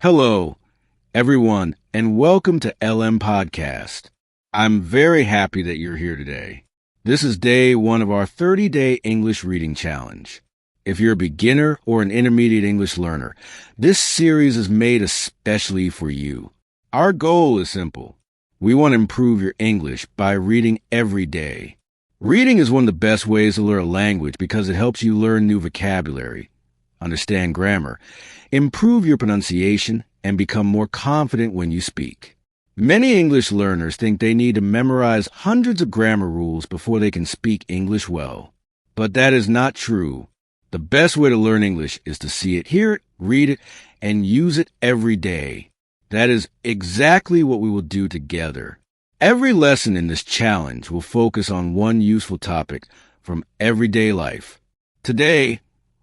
Hello, everyone, and welcome to LM Podcast. I'm very happy that you're here today. This is day one of our 30-day English reading challenge. If you're a beginner or an intermediate English learner, this series is made especially for you. Our goal is simple. We want to improve your English by reading every day. Reading is one of the best ways to learn a language because it helps you learn new vocabulary, understand grammar, improve your pronunciation, and become more confident when you speak. Many English learners think they need to memorize hundreds of grammar rules before they can speak English well. But that is not true. The best way to learn English is to see it, hear it, read it, and use it every day. That is exactly what we will do together. Every lesson in this challenge will focus on one useful topic from everyday life. Today,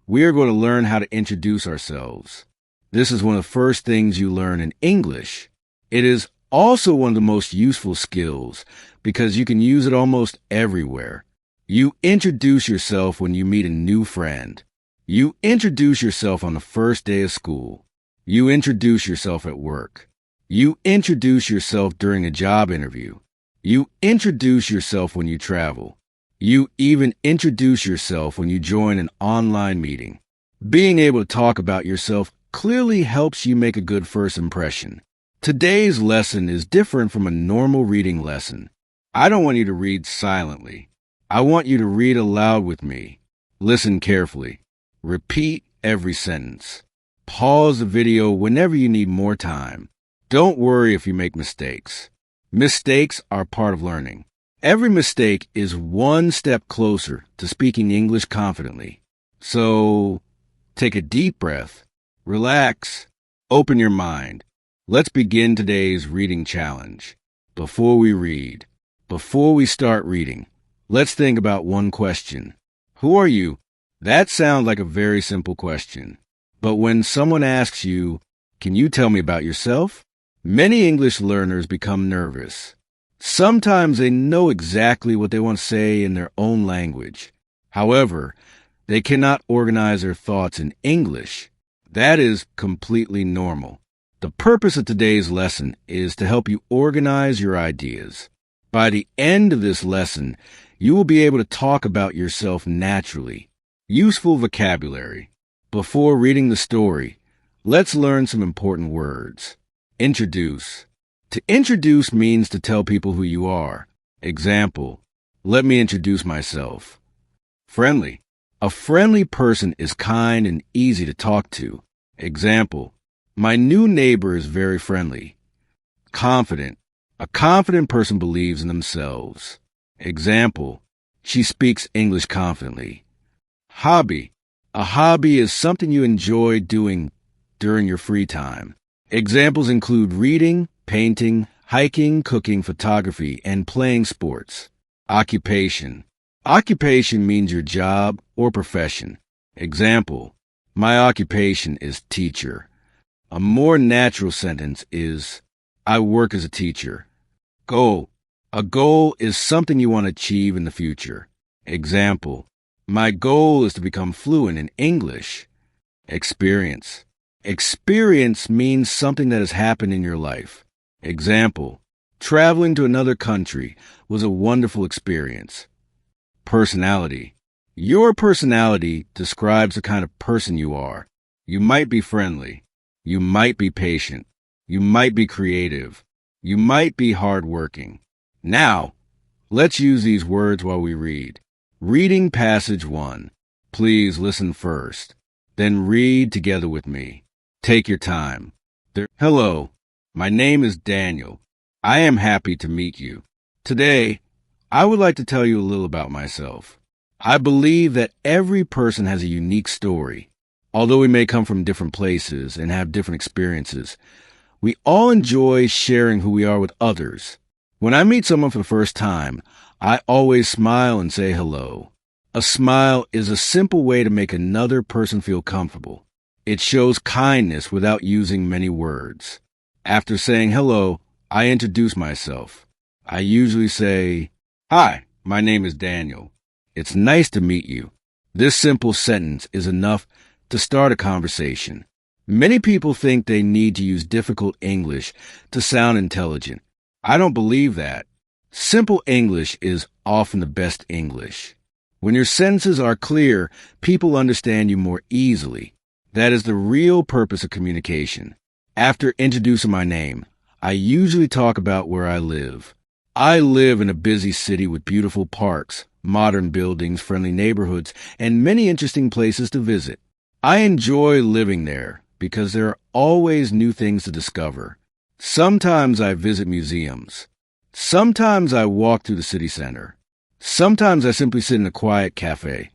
we are going to learn how to introduce ourselves. This is one of the first things you learn in English. It is also one of the most useful skills because you can use it almost everywhere. You introduce yourself when you meet a new friend. You introduce yourself on the first day of school. You introduce yourself at work. You introduce yourself during a job interview. You introduce yourself when you travel. You even introduce yourself when you join an online meeting. Being able to talk about yourself clearly helps you make a good first impression. Today's lesson is different from a normal reading lesson. I don't want you to read silently. I want you to read aloud with me. Listen carefully. Repeat every sentence. Pause the video whenever you need more time. Don't worry if you make mistakes. Mistakes are part of learning. Every mistake is one step closer to speaking English confidently. So, take a deep breath, relax, open your mind. Let's begin today's reading challenge. Before we start reading, let's think about one question. Who are you? That sounds like a very simple question. But when someone asks you, can you tell me about yourself? Many English learners become nervous. Sometimes they know exactly what they want to say in their own language. However, they cannot organize their thoughts in English. That is completely normal. The purpose of today's lesson is to help you organize your ideas. By the end of this lesson, you will be able to talk about yourself naturally. Useful vocabulary. Before reading the story, let's learn some important words. Introduce. To introduce means to tell people who you are. Example, let me introduce myself. Friendly. A friendly person is kind and easy to talk to. Example, my new neighbor is very friendly. Confident. A confident person believes in themselves. Example, she speaks English confidently. Hobby. A hobby is something you enjoy doing during your free time. Examples include reading, painting, hiking, cooking, photography, and playing sports. Occupation. Occupation means your job or profession. Example, my occupation is teacher. A more natural sentence is, I work as a teacher. Goal. A goal is something you want to achieve in the future. Example, my goal is to become fluent in English. Experience. Experience means something that has happened in your life. Example, traveling to another country was a wonderful experience. Personality. Your personality describes the kind of person you are. You might be friendly. You might be patient. You might be creative. You might be hardworking. Now, let's use these words while we read. Reading passage 1. Please listen first. Then read together with me. Take your time. Hello, my name is Daniel. I am happy to meet you. Today, I would like to tell you a little about myself. I believe that every person has a unique story. Although we may come from different places and have different experiences, we all enjoy sharing who we are with others. When I meet someone for the first time, I always smile and say hello. A smile is a simple way to make another person feel comfortable. It shows kindness without using many words. After saying hello, I introduce myself. I usually say, hi, my name is Daniel. It's nice to meet you. This simple sentence is enough to start a conversation. Many people think they need to use difficult English to sound intelligent. I don't believe that. Simple English is often the best English. When your sentences are clear, people understand you more easily. That is the real purpose of communication. After introducing my name, I usually talk about where I live. I live in a busy city with beautiful parks, modern buildings, friendly neighborhoods, and many interesting places to visit. I enjoy living there because there are always new things to discover. Sometimes I visit museums. Sometimes I walk through the city center. Sometimes I simply sit in a quiet cafe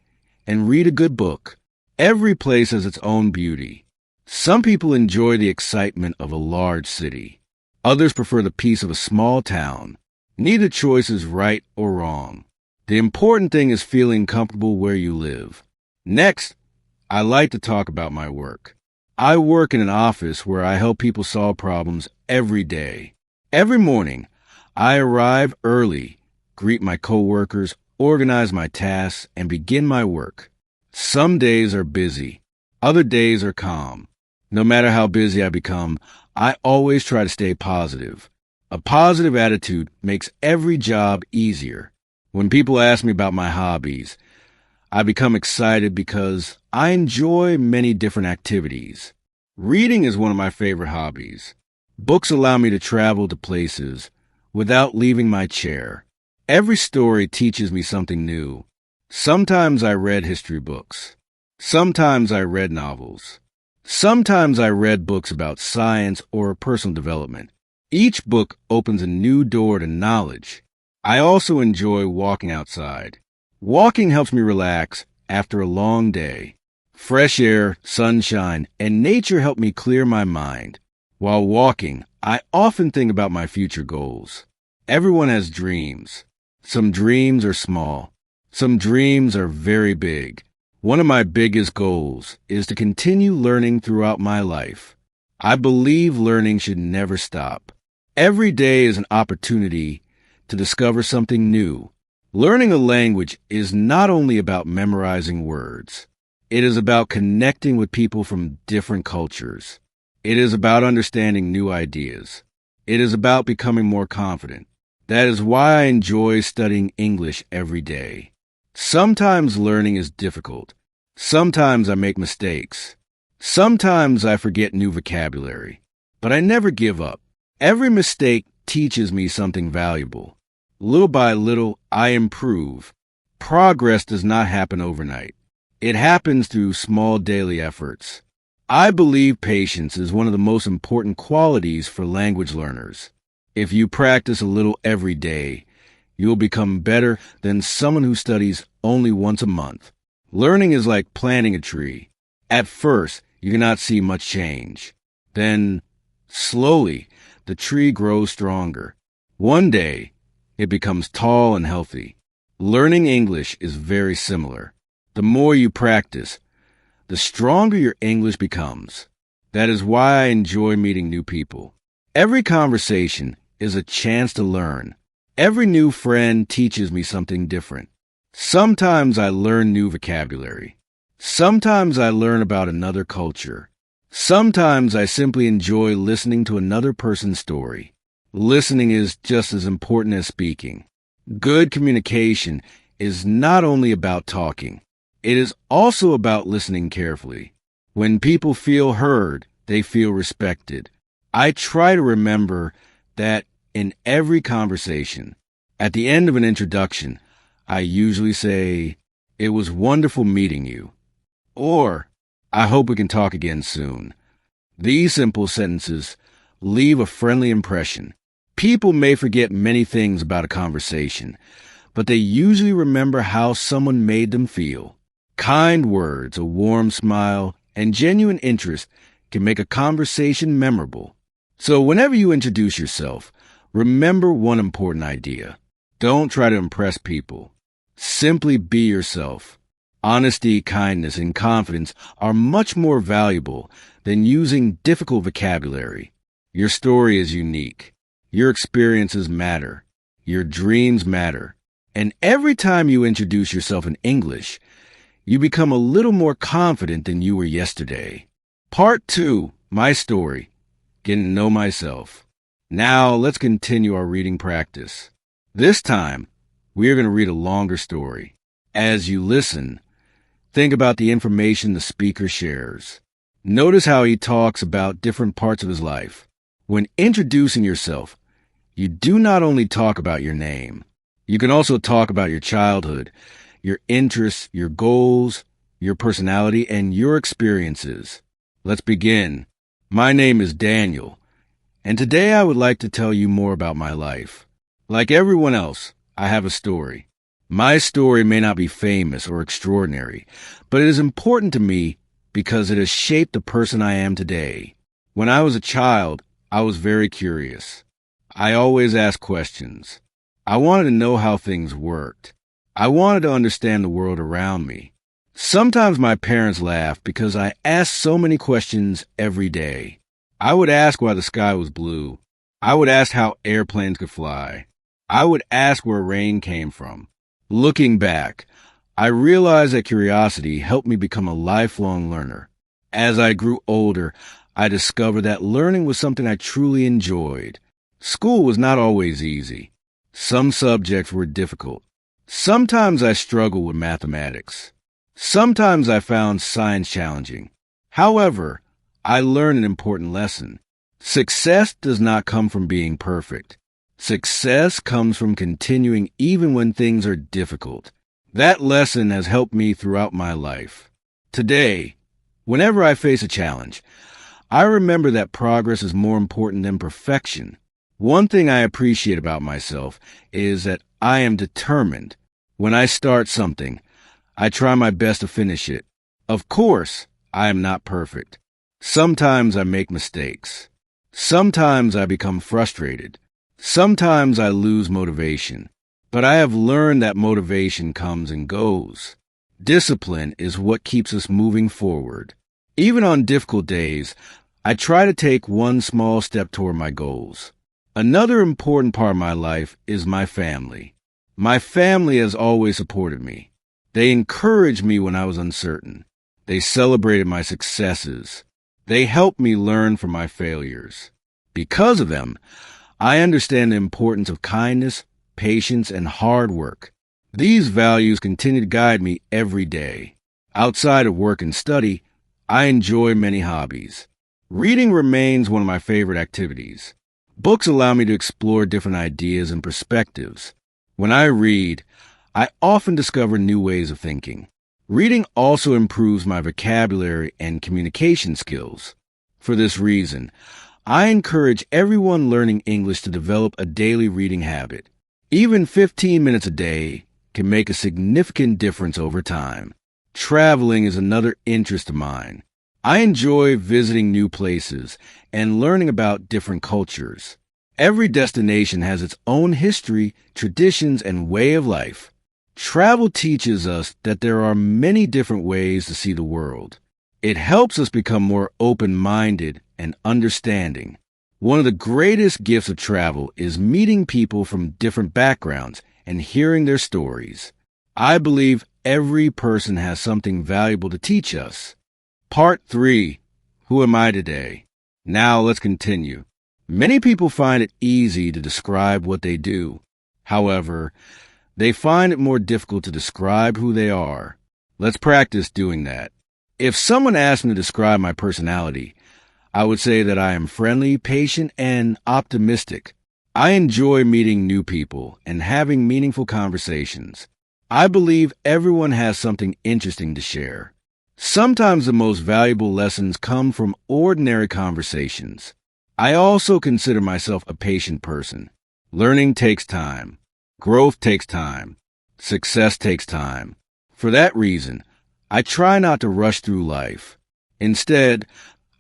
and read a good book. Every place has its own beauty. Some people enjoy the excitement of a large city. Others prefer the peace of a small town. Neither choice is right or wrong. The important thing is feeling comfortable where you live. Next, I like to talk about my work. I work in an office where I help people solve problems every day. Every morning, I arrive early, greet my coworkers, organize my tasks, and begin my work. Some days are busy. Other days are calm. No matter how busy I become, I always try to stay positive. A positive attitude makes every job easier. When people ask me about my hobbies, I become excited because I enjoy many different activities. Reading is one of my favorite hobbies. Books allow me to travel to places without leaving my chair. Every story teaches me something new. Sometimes I read history books. Sometimes I read novels. Sometimes I read books about science or personal development. Each book opens a new door to knowledge. I also enjoy walking outside. Walking helps me relax after a long day. Fresh air, sunshine, and nature help me clear my mind. While walking, I often think about my future goals. Everyone has dreams. Some dreams are small. Some dreams are very big. One of my biggest goals is to continue learning throughout my life. I believe learning should never stop. Every day is an opportunity to discover something new. Learning a language is not only about memorizing words. It is about connecting with people from different cultures. It is about understanding new ideas. It is about becoming more confident. That is why I enjoy studying English every day. Sometimes learning is difficult. Sometimes I make mistakes. Sometimes I forget new vocabulary. But I never give up. Every mistake teaches me something valuable. Little by little, I improve. Progress does not happen overnight. It happens through small daily efforts. I believe patience is one of the most important qualities for language learners. If you practice a little every day, you'll become better than someone who studies only once a month. Learning is like planting a tree. At first, you cannot see much change. Then, slowly, the tree grows stronger. One day, it becomes tall and healthy. Learning English is very similar. The more you practice, the stronger your English becomes. That is why I enjoy meeting new people. Every conversation is a chance to learn. Every new friend teaches me something different. Sometimes I learn new vocabulary. Sometimes I learn about another culture. Sometimes I simply enjoy listening to another person's story. Listening is just as important as speaking. Good communication is not only about talking. It is also about listening carefully. When people feel heard, they feel respected. I try to remember that in every conversation. At the end of an introduction, I usually say, "It was wonderful meeting you," or "I hope we can talk again soon." These simple sentences leave a friendly impression. People may forget many things about a conversation, but they usually remember how someone made them feel. Kind words, a warm smile, and genuine interest can make a conversation memorable. So whenever you introduce yourself, remember one important idea. Don't try to impress people. Simply be yourself. Honesty, kindness, and confidence are much more valuable than using difficult vocabulary. Your story is unique. Your experiences matter. Your dreams matter. And every time you introduce yourself in English, you become a little more confident than you were yesterday. Part 2, my story, getting to know myself. Now let's continue our reading practice. This time, we are going to read a longer story. As you listen, think about the information the speaker shares. Notice how he talks about different parts of his life. When introducing yourself, you do not only talk about your name. You can also talk about your childhood, your interests, your goals, your personality, and your experiences. Let's begin. My name is Daniel, and today I would like to tell you more about my life. Like everyone else, I have a story. My story may not be famous or extraordinary, but it is important to me because it has shaped the person I am today. When I was a child, I was very curious. I always asked questions. I wanted to know how things worked. I wanted to understand the world around me. Sometimes my parents laughed because I asked so many questions every day. I would ask why the sky was blue. I would ask how airplanes could fly. I would ask where rain came from. Looking back, I realized that curiosity helped me become a lifelong learner. As I grew older, I discovered that learning was something I truly enjoyed. School was not always easy. Some subjects were difficult. Sometimes I struggled with mathematics. Sometimes I found science challenging. However, I learned an important lesson. Success does not come from being perfect. Success comes from continuing even when things are difficult. That lesson has helped me throughout my life. Today, whenever I face a challenge, I remember that progress is more important than perfection. One thing I appreciate about myself is that I am determined. When I start something, I try my best to finish it. Of course, I am not perfect. Sometimes I make mistakes. Sometimes I become frustrated. Sometimes I lose motivation. But I have learned that motivation comes and goes. Discipline is what keeps us moving forward. Even on difficult days, I try to take one small step toward my goals. Another important part of my life is my family. My family has always supported me. They encouraged me when I was uncertain. They celebrated my successes. They helped me learn from my failures. Because of them, I understand the importance of kindness, patience, and hard work. These values continue to guide me every day. Outside of work and study, I enjoy many hobbies. Reading remains one of my favorite activities. Books allow me to explore different ideas and perspectives. When I read, I often discover new ways of thinking. Reading also improves my vocabulary and communication skills. For this reason, I encourage everyone learning English to develop a daily reading habit. Even 15 minutes a day can make a significant difference over time. Traveling is another interest of mine. I enjoy visiting new places and learning about different cultures. Every destination has its own history, traditions, and way of life. Travel teaches us that there are many different ways to see the world. It helps us become more open-minded and understanding. One of the greatest gifts of travel is meeting people from different backgrounds and hearing their stories. I believe every person has something valuable to teach us. Part 3. Who am I today? Now let's continue. Many people find it easy to describe what they do. However, they find it more difficult to describe who they are. Let's practice doing that. If someone asked me to describe my personality, I would say that I am friendly, patient, and optimistic. I enjoy meeting new people and having meaningful conversations. I believe everyone has something interesting to share. Sometimes the most valuable lessons come from ordinary conversations. I also consider myself a patient person. Learning takes time. Growth takes time. Success takes time. For that reason, I try not to rush through life. Instead,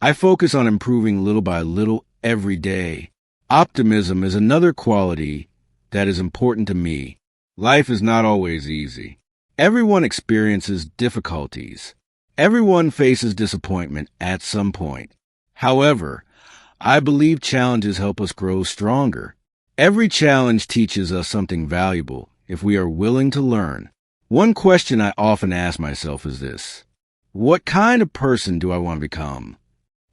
I focus on improving little by little every day. Optimism is another quality that is important to me. Life is not always easy. Everyone experiences difficulties. Everyone faces disappointment at some point. However, I believe challenges help us grow stronger. Every challenge teaches us something valuable if we are willing to learn. One question I often ask myself is this: what kind of person do I want to become?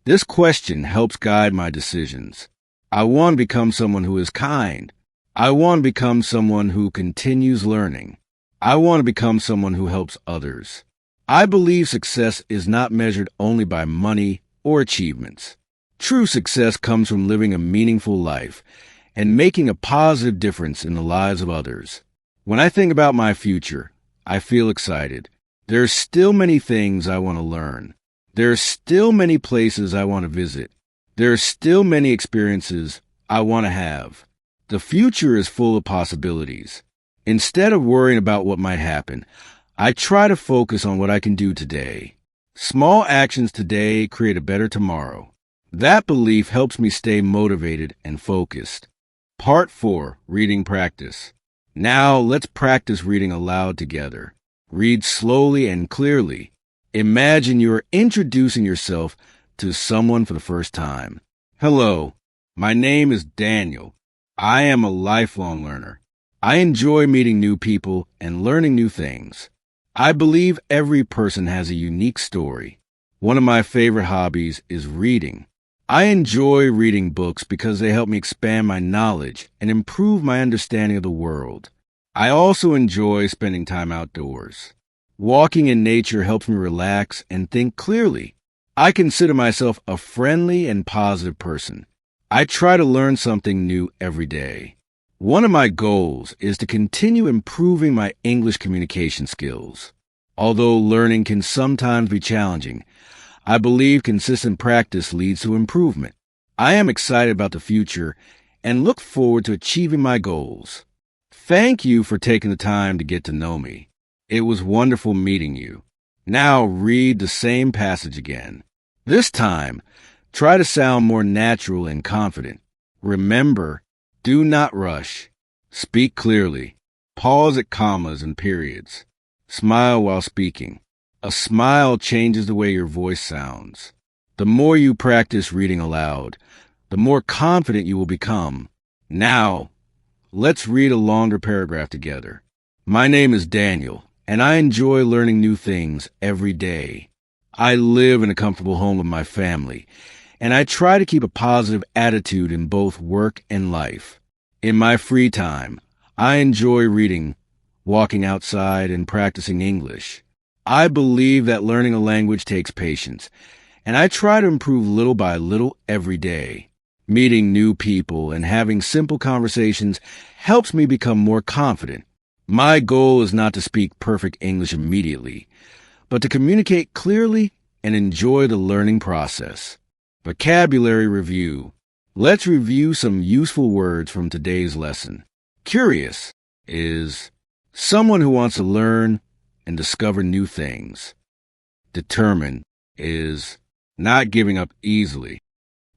This question helps guide my decisions. I want to become someone who is kind. I want to become someone who continues learning. I want to become someone who helps others. I believe success is not measured only by money or achievements. True success comes from living a meaningful life and making a positive difference in the lives of others. When I think about my future, I feel excited. There are still many things I want to learn. There are still many places I want to visit. There are still many experiences I want to have. The future is full of possibilities. Instead of worrying about what might happen, I try to focus on what I can do today. Small actions today create a better tomorrow. That belief helps me stay motivated and focused. Part 4, Reading Practice. Now let's practice reading aloud together. Read slowly and clearly. Imagine you are introducing yourself to someone for the first time. Hello, my name is Daniel. I am a lifelong learner. I enjoy meeting new people and learning new things. I believe every person has a unique story. One of my favorite hobbies is reading. I enjoy reading books because they help me expand my knowledge and improve my understanding of the world. I also enjoy spending time outdoors. Walking in nature helps me relax and think clearly. I consider myself a friendly and positive person. I try to learn something new every day. One of my goals is to continue improving my English communication skills. Although learning can sometimes be challenging, I believe consistent practice leads to improvement. I am excited about the future and look forward to achieving my goals. Thank you for taking the time to get to know me. It was wonderful meeting you. Now read the same passage again. This time, try to sound more natural and confident. Remember, do not rush. Speak clearly. Pause at commas and periods. Smile while speaking. A smile changes the way your voice sounds. The more you practice reading aloud, the more confident you will become. Now, let's read a longer paragraph together. My name is Daniel, and I enjoy learning new things every day. I live in a comfortable home with my family, and I try to keep a positive attitude in both work and life. In my free time, I enjoy reading, walking outside, and practicing English. I believe that learning a language takes patience, and I try to improve little by little every day. Meeting new people and having simple conversations helps me become more confident. My goal is not to speak perfect English immediately, but to communicate clearly and enjoy the learning process. Vocabulary review. Let's review some useful words from today's lesson. Curious is someone who wants to learn and discover new things. Determined is not giving up easily.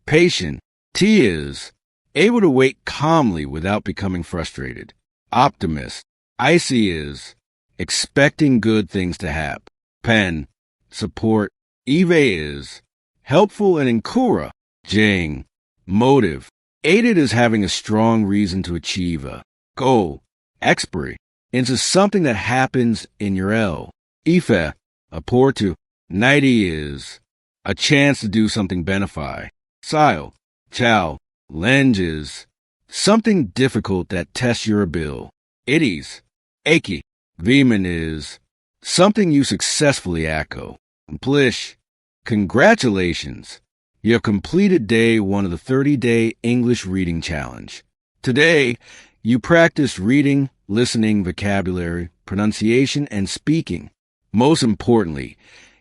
Patient, T is able to wait calmly without becoming frustrated. Optimist, Icy is expecting good things to happen. Pen, support. Eve is helpful, and Nkura, Jing, motive. Aided is having a strong reason to achieve a goal. Expiry, into something that happens in your L. Ife, a pour to. 90 is a chance to do something benefy. Sile, chow. Lenge is something difficult that tests your ability. Itties, achy. Veman is something you successfully echo. Plish, congratulations. You have completed day 1 of the 30-day English reading challenge. Today, you practiced reading, listening, vocabulary, pronunciation, and speaking. Most importantly,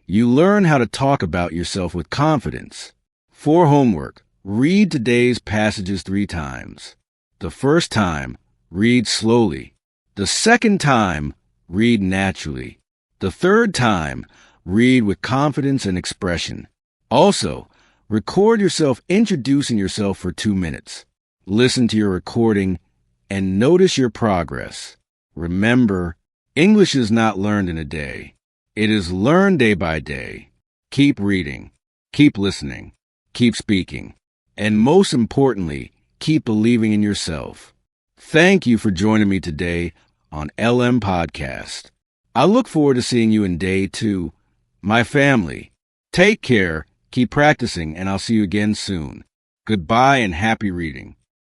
you learn how to talk about yourself with confidence. For homework, read today's passages 3 times. The first time, read slowly. The second time, read naturally. The third time, read with confidence and expression. Also, record yourself introducing yourself for 2 minutes. Listen to your recording and notice your progress. Remember, English is not learned in a day. It is learned day by day. Keep reading, keep listening, keep speaking, and most importantly, keep believing in yourself. Thank you for joining me today on LM Podcast. I look forward to seeing you in day 2. My family, take care Keep practicing, and I'll see you again soon. Goodbye and happy reading.